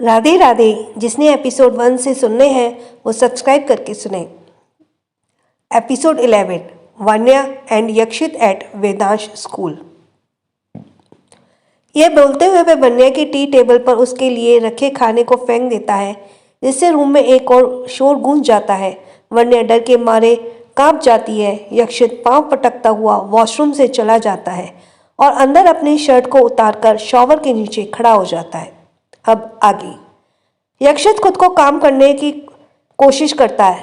राधे राधे। जिसने एपिसोड 1 से सुनने हैं वो सब्सक्राइब करके सुने। Episode 11 Vanya and Yakshit at Vedansh school. यह बोलते हुए वह वन्या की टी टेबल पर उसके लिए रखे खाने को फेंक देता है, जिससे रूम में एक और शोर गूंज जाता है। वन्या डर के मारे कांप जाती है। यक्षित पांव पटकता हुआ वॉशरूम से चला जाता है और अंदर अपनी शर्ट को उतारकर शॉवर के नीचे खड़ा हो जाता है। अब आगे यक्षित खुद को काम करने की कोशिश करता है,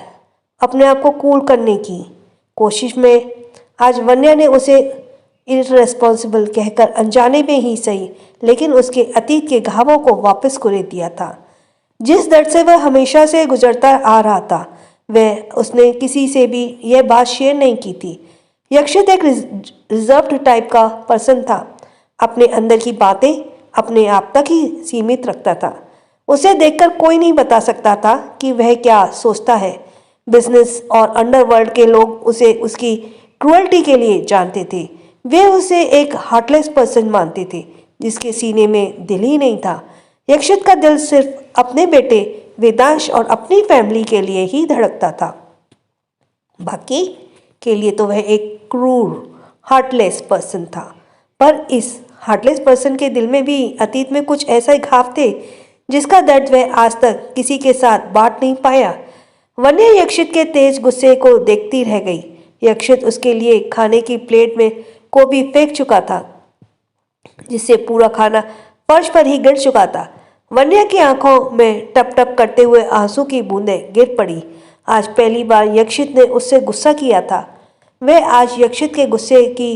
अपने आप को कूल करने की कोशिश में। आज वन्या ने उसे इररेस्पॉन्सिबल कहकर अनजाने में ही सही, लेकिन उसके अतीत के घावों को वापस कुरेद दिया था। जिस दर्द से वह हमेशा से गुजरता आ रहा था, वह उसने किसी से भी यह बात शेयर नहीं की थी। यक्षित एक रिजर्व्ड टाइप का पर्सन था। अपने अंदर की बातें अपने आप तक ही सीमित रखता था। उसे देखकर कोई नहीं बता सकता था कि वह क्या सोचता है। बिजनेस और अंडरवर्ल्ड के लोग उसे उसकी क्रुएल्टी के लिए जानते थे। वे उसे एक हार्टलेस पर्सन मानते थे, जिसके सीने में दिल ही नहीं था। यक्षित का दिल सिर्फ अपने बेटे वेदांश और अपनी फैमिली के लिए ही धड़कता था। बाकी के लिए तो वह एक क्रूर हार्टलेस पर्सन था। पर इस हार्टलेस पर्सन के दिल में भी अतीत में कुछ ऐसे घाव थे जिसका दर्द वह आज तक किसी के साथ बांट नहीं पाया। वन्या यक्षित के तेज गुस्से को देखती रह गई। यक्षित उसके लिए खाने की प्लेट में को भी फेंक चुका था, जिससे पूरा खाना फर्श पर ही गिर चुका था। वन्या की आंखों में टप टप करते हुए आंसू की बूंदें गिर पड़ी। आज पहली बार यक्षित ने उससे गुस्सा किया था। वह आज यक्षित के गुस्से की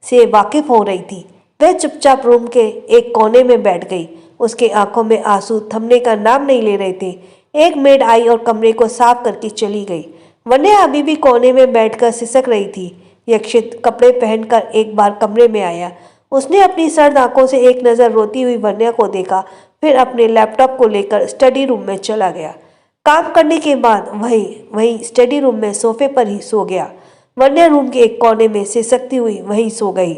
से वाकिफ हो रही थी। वह चुपचाप रूम के एक कोने में बैठ गई। उसके आंखों में आंसू थमने का नाम नहीं ले रहे थे। एक मेड आई और कमरे को साफ करके चली गई। वन्या अभी भी कोने में बैठकर सिसक रही थी। यक्षित कपड़े पहनकर एक बार कमरे में आया। उसने अपनी सर्द आंखों से एक नज़र रोती हुई वन्या को देखा, फिर अपने लैपटॉप को लेकर स्टडी रूम में चला गया। काम करने के बाद वही स्टडी रूम में सोफे पर ही सो गया। वन्या रूम के एक कोने में सिसकती हुई वहीं सो गई।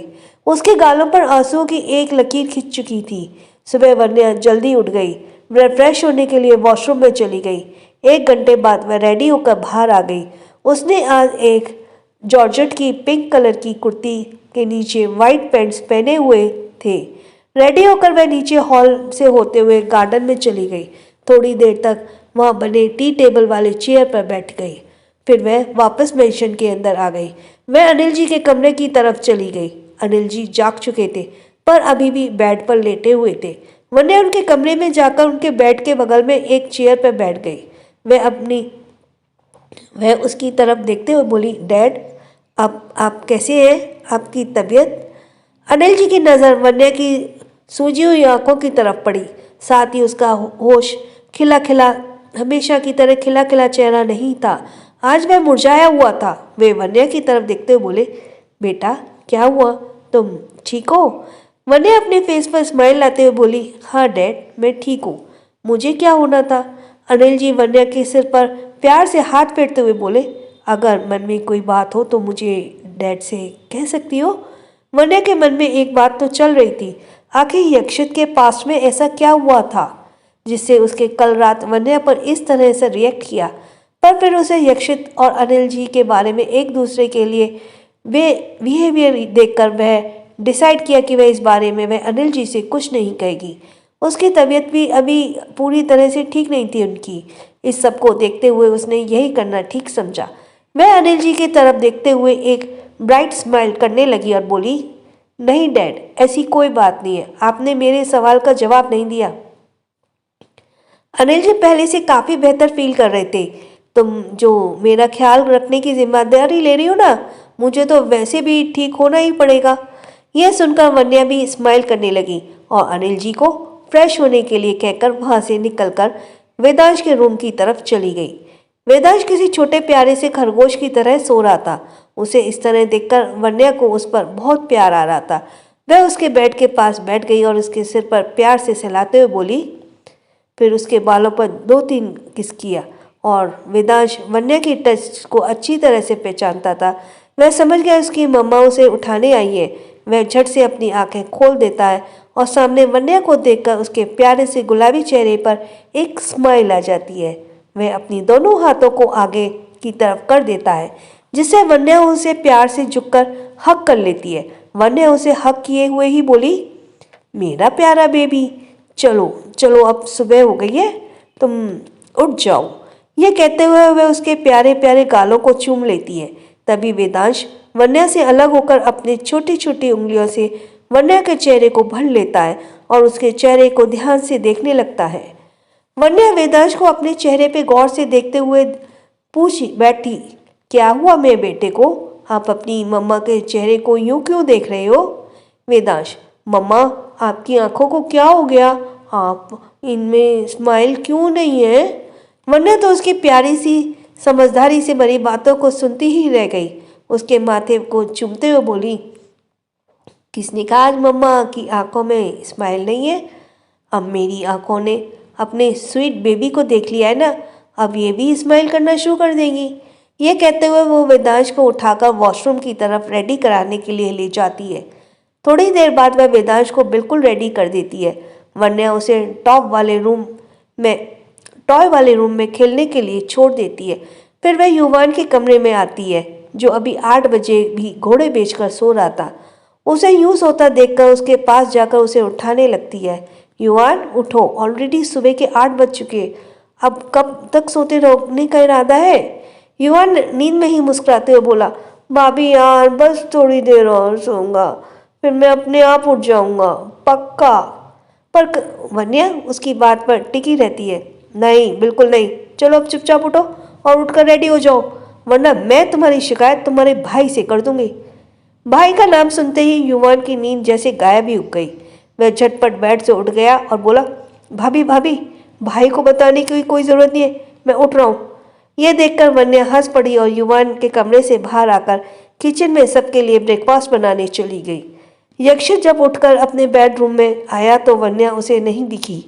उसके गालों पर आंसुओं की एक लकीर खिंच चुकी थी। सुबह वन्या जल्दी उठ गई। वह फ्रेश होने के लिए वॉशरूम में चली गई। 1 घंटे बाद वह रेडी होकर बाहर आ गई। उसने आज एक जॉर्जेट की पिंक कलर की कुर्ती के नीचे वाइट पैंट्स पहने हुए थे। रेडी होकर वह नीचे हॉल से होते हुए गार्डन में चली गई। थोड़ी देर तक वहां बने टी टेबल वाले चेयर पर बैठ गई। फिर वह वापस मेंशन के अंदर आ गई। वह अनिल जी के कमरे की तरफ चली गई। अनिल जी जाग चुके थे, पर अभी भी बेड पर लेटे हुए थे। वन्या उनके कमरे में जाकर उनके बेड के बगल में एक चेयर पर बैठ गई। वह उसकी तरफ देखते हुए बोली, डैड, आप कैसे हैं? आपकी तबीयत? अनिल जी की नज़र वन्या की सूजी हुई आंखों की तरफ पड़ी। साथ ही उसका होश खिला खिला हमेशा की तरह खिला खिला चेहरा नहीं था। आज वह मुरझाया हुआ था। वे वन्या की तरफ देखते हुए बोले, बेटा क्या हुआ, तुम ठीक हो? वन्या अपने फेस पर स्माइल लाते हुए बोली, हाँ डैड, मैं ठीक हूँ। मुझे क्या होना था? अनिल जी वन्या के सिर पर प्यार से हाथ फेरते हुए बोले, अगर मन में कोई बात हो तो मुझे डैड से कह सकती हो। वन्या के मन में एक बात तो चल रही थी, आखिर यक्षित के पास में ऐसा क्या हुआ था जिससे उसके कल रात वन्या पर इस तरह से रिएक्ट किया। पर फिर उसे यक्षित और अनिल जी के बारे में एक दूसरे के लिए वे बिहेवियर देखकर वह डिसाइड किया कि वह इस बारे में वह अनिल जी से कुछ नहीं कहेगी। उसकी तबीयत भी अभी पूरी तरह से ठीक नहीं थी उनकी। इस सब को देखते हुए उसने यही करना ठीक समझा। वह अनिल जी की तरफ देखते हुए एक ब्राइट स्माइल करने लगी और बोली, नहीं डैड, ऐसी कोई बात नहीं है। आपने मेरे सवाल का जवाब नहीं दिया। अनिल जी पहले से काफ़ी बेहतर फील कर रहे थे। तुम जो मेरा ख्याल रखने की जिम्मेदारी ले रही हो ना, मुझे तो वैसे भी ठीक होना ही पड़ेगा। यह सुनकर वन्या भी स्माइल करने लगी और अनिल जी को फ्रेश होने के लिए कहकर वहां से निकलकर वेदांश के रूम की तरफ चली गई। वेदांश किसी छोटे प्यारे से खरगोश की तरह सो रहा था। उसे इस तरह देखकर वन्या को उस पर बहुत प्यार आ रहा था। वह उसके बेड के पास बैठ गई और उसके सिर पर प्यार से सहलाते हुए बोली, फिर उसके बालों पर 2-3 किस किया। और वेदांश वन्या की टच को अच्छी तरह से पहचानता था। वह समझ गया उसकी मम्मा उसे उठाने आई है। वह झट से अपनी आंखें खोल देता है और सामने वन्या को देखकर उसके प्यारे से गुलाबी चेहरे पर एक स्माइल आ जाती है। वह अपनी दोनों हाथों को आगे की तरफ कर देता है, जिससे वन्या उसे प्यार से झुककर हक कर लेती है। वन्या उसे हक किए हुए ही बोली, मेरा प्यारा बेबी, चलो चलो अब सुबह हो गई है, तुम उठ जाओ। ये कहते हुए वह उसके प्यारे प्यारे गालों को चूम लेती है। तभी वेदांश वन्या से अलग होकर अपने छोटी छोटी उंगलियों से वन्या के चेहरे को भर लेता है और उसके चेहरे को ध्यान से देखने लगता है। वन्या वेदांश को अपने चेहरे पे गौर से देखते हुए पूछ बैठी, क्या हुआ मेरे बेटे को? आप अपनी मम्मा के चेहरे को यूं क्यों देख रहे हो? वेदांश, मम्मा आपकी आंखों को क्या हो गया? आप इनमें स्माइल क्यों नहीं है? वन्या तो उसकी प्यारी सी समझदारी से भरी बातों को सुनती ही रह गई। उसके माथे को चूमते हुए बोली, किसने कहा आज मम्मा की आंखों में स्माइल नहीं है? अब मेरी आंखों ने अपने स्वीट बेबी को देख लिया है ना, अब ये भी स्माइल करना शुरू कर देंगी। ये कहते हुए वो वेदांश को उठाकर वॉशरूम की तरफ रेडी कराने के लिए ले जाती है। थोड़ी देर बाद वह वेदांश को बिल्कुल रेडी कर देती है। वन्या उसे टॉय वाले रूम में खेलने के लिए छोड़ देती है। फिर वह युवान के कमरे में आती है, जो अभी 8 बजे भी घोड़े बेचकर सो रहा था। उसे यूं सोता देखकर उसके पास जाकर उसे उठाने लगती है। युवान उठो, ऑलरेडी सुबह के 8 बज चुके, अब कब तक सोते रहोने का इरादा है? युवान नींद में ही मुस्कुराते हुए बोला, भाभी यार बस थोड़ी देर और सोऊंगा, फिर मैं अपने आप उठ जाऊंगा, पक्का। पर वन्या उसकी बात पर टिकी रहती है, नहीं बिल्कुल नहीं, चलो अब चुपचाप उठो और उठकर रेडी हो जाओ, वरना मैं तुम्हारी शिकायत तुम्हारे भाई से कर दूंगी। भाई का नाम सुनते ही युवान की नींद जैसे गायब ही उग गई। वह झटपट बेड से उठ गया और बोला, भाभी भाभी, भाई को बताने की कोई जरूरत नहीं है, मैं उठ रहा हूँ। यह देखकर वन्या हंस पड़ी और युवान के कमरे से बाहर आकर किचन में सबके लिए ब्रेकफास्ट बनाने चली गई। यक्षित जब उठकर अपने बेडरूम में आया तो वन्या उसे नहीं दिखी।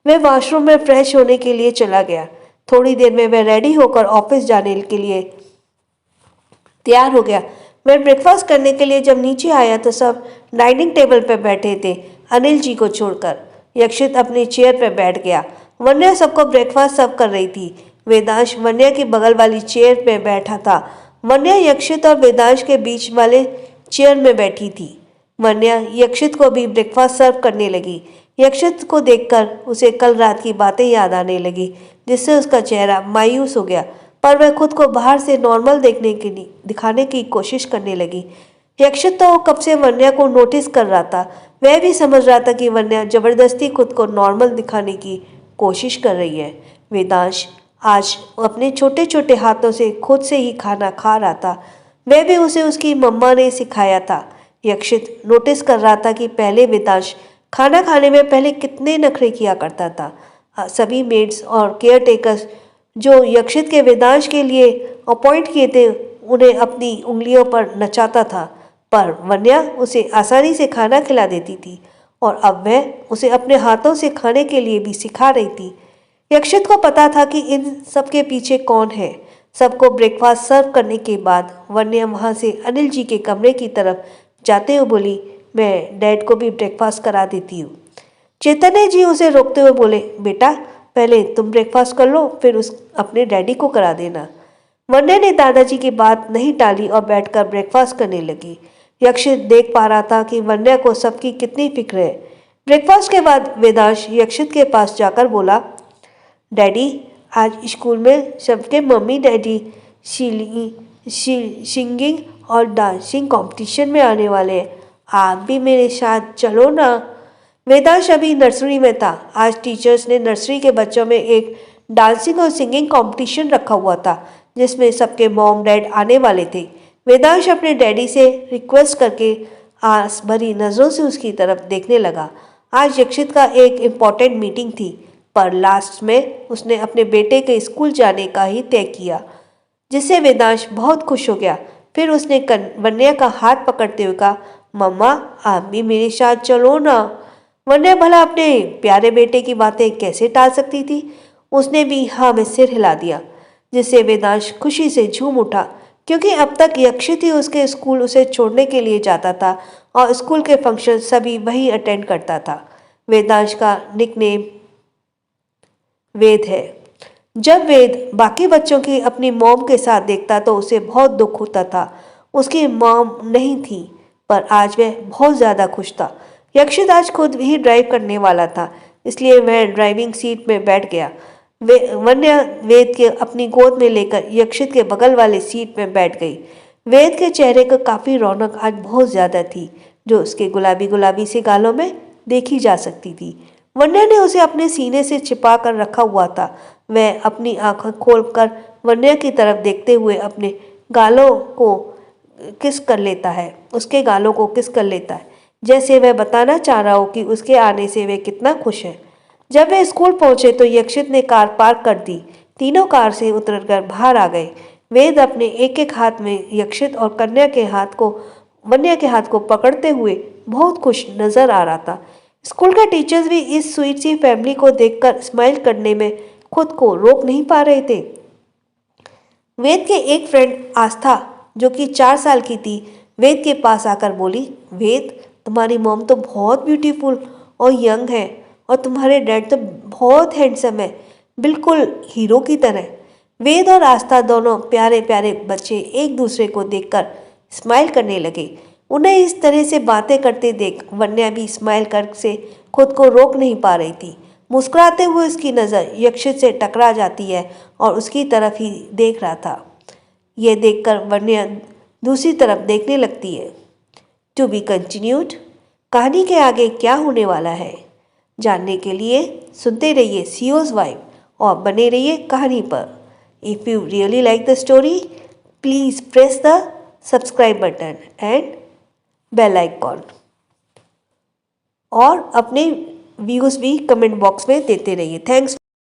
वह वॉशरूम में फ्रेश होने के लिए चला गया। थोड़ी देर में वह रेडी होकर ऑफिस जाने के लिए तैयार हो गया। वह ब्रेकफास्ट करने के लिए जब नीचे आया तो सब डाइनिंग टेबल पर बैठे थे, अनिल जी को छोड़कर। यक्षित अपनी चेयर पर बैठ गया। वन्या सबको ब्रेकफास्ट सर्व कर रही थी। वेदांश वन्या की बगल वाली चेयर पर बैठा था। वन्या यक्षित और वेदांश के बीच वाले चेयर में बैठी थी। वन्या यक्षित को भी ब्रेकफास्ट सर्व करने लगी। यक्षित को देखकर उसे कल रात की बातें याद आने लगी, जिससे उसका चेहरा मायूस हो गया, पर वह खुद को बाहर से नॉर्मल दिखाने की कोशिश करने लगी। यक्षित तो कब से वन्या को नोटिस कर रहा था। वह भी समझ रहा था कि वन्या जबरदस्ती खुद को नॉर्मल दिखाने की कोशिश कर रही है। वेदांश आज अपने छोटे छोटे हाथों से खुद से ही खाना खा रहा था। वह भी उसे उसकी मम्मा ने सिखाया था। यक्षित नोटिस कर रहा था कि पहले वेदांश खाना खाने में पहले कितने नखरे किया करता था। सभी मेड्स और केयर टेकर्स जो यक्षित के वेदांश के लिए अपॉइंट किए थे, उन्हें अपनी उंगलियों पर नचाता था, पर वन्या उसे आसानी से खाना खिला देती थी और अब वह उसे अपने हाथों से खाने के लिए भी सिखा रही थी। यक्षित को पता था कि इन सब के पीछे कौन है। सबको ब्रेकफास्ट सर्व करने के बाद वन्या वहां से अनिल जी के कमरे की तरफ जाते हुए बोली, मैं डैड को भी ब्रेकफास्ट करा देती हूँ। चैतन्य जी उसे रोकते हुए बोले, बेटा पहले तुम ब्रेकफास्ट कर लो, फिर अपने डैडी को करा देना। वन्या ने दादाजी की बात नहीं टाली और बैठकर ब्रेकफास्ट करने लगी। यक्षित देख पा रहा था कि वन्या को सबकी कितनी फिक्र है। ब्रेकफास्ट के बाद वेदांश यक्षित के पास जाकर बोला, डैडी आज स्कूल में सबके मम्मी डैडी सिंगिंग और डांसिंग कंपटीशन में आने वाले हैं, आप भी मेरे साथ चलो ना। वेदांश अभी नर्सरी में था। आज टीचर्स ने नर्सरी के बच्चों में एक डांसिंग और सिंगिंग कंपटीशन रखा हुआ था, जिसमें सबके मॉम डैड आने वाले थे। वेदांश अपने डैडी से रिक्वेस्ट करके आस भरी नज़रों से उसकी तरफ देखने लगा। आज यक्षित का एक इम्पॉर्टेंट मीटिंग थी, पर लास्ट में उसने अपने बेटे के स्कूल जाने का ही तय किया, जिससे वेदांश बहुत खुश हो गया। फिर उसने वन्या का हाथ पकड़ते हुए कहा, मम्मा आप भी मेरे साथ चलो ना। वन्या भला अपने प्यारे बेटे की बातें कैसे टाल सकती थी। उसने भी हाँ में सिर हिला दिया, जिससे वेदांश खुशी से झूम उठा, क्योंकि अब तक यक्षित ही उसके स्कूल उसे छोड़ने के लिए जाता था और स्कूल के फंक्शन सभी वही अटेंड करता था। वेदांश का निकनेम वेद है। जब वेद बाकी बच्चों की अपनी मॉम के साथ देखता तो उसे बहुत दुख होता था। उसकी मॉम नहीं थी, पर आज वह बहुत ज़्यादा खुश था। यक्षित आज खुद ही ड्राइव करने वाला था, इसलिए वह ड्राइविंग सीट में बैठ गया। वन्या वेद के अपनी गोद में लेकर यक्षित के बगल वाली सीट में बैठ गई। वेद के चेहरे को काफ़ी रौनक आज बहुत ज़्यादा थी, जो उसके गुलाबी गुलाबी से गालों में देखी जा सकती थी। वन्या ने उसे अपने सीने से छिपा कर रखा हुआ था। वह अपनी आंखें खोलकर वन्या की तरफ देखते हुए अपने गालों को किस कर लेता है, उसके गालों को किस कर लेता है, जैसे वह बताना चाह रहा हो कि उसके आने से वे कितना खुश है। जब वे स्कूल पहुंचे तो यक्षित ने कार पार्क कर दी। तीनों कार से उतरकर बाहर आ गए। वेद अपने एक एक हाथ में यक्षित और वन्या के हाथ को पकड़ते हुए बहुत खुश नजर आ रहा था। स्कूल के टीचर्स भी इस स्वीट सी फैमिली को देखकर स्माइल करने में खुद को रोक नहीं पा रहे थे। वेद के एक फ्रेंड आस्था, जो कि 4 साल की थी, वेद के पास आकर बोली, वेद, तुम्हारी मॉम तो बहुत ब्यूटीफुल और यंग है, और तुम्हारे डैड तो बहुत हैंडसम है, बिल्कुल हीरो की तरह। वेद और आस्था दोनों प्यारे प्यारे बच्चे एक दूसरे को देखकर स्माइल करने लगे। उन्हें इस तरह से बातें करते देख वन्या भी स्माइल कर से खुद को रोक नहीं पा रही थी। मुस्कुराते हुए उसकी नज़र यक्षित से टकरा जाती है और उसकी तरफ ही देख रहा था। यह देखकर वन्या दूसरी तरफ देखने लगती है। To be continued. कहानी के आगे क्या होने वाला है जानने के लिए सुनते रहिए सीओज वाइफ और बने रहिए कहानी पर। If you really like the story, please press the subscribe button and bell icon, और अपने व्यूज़ भी कमेंट बॉक्स में देते रहिए। थैंक्स।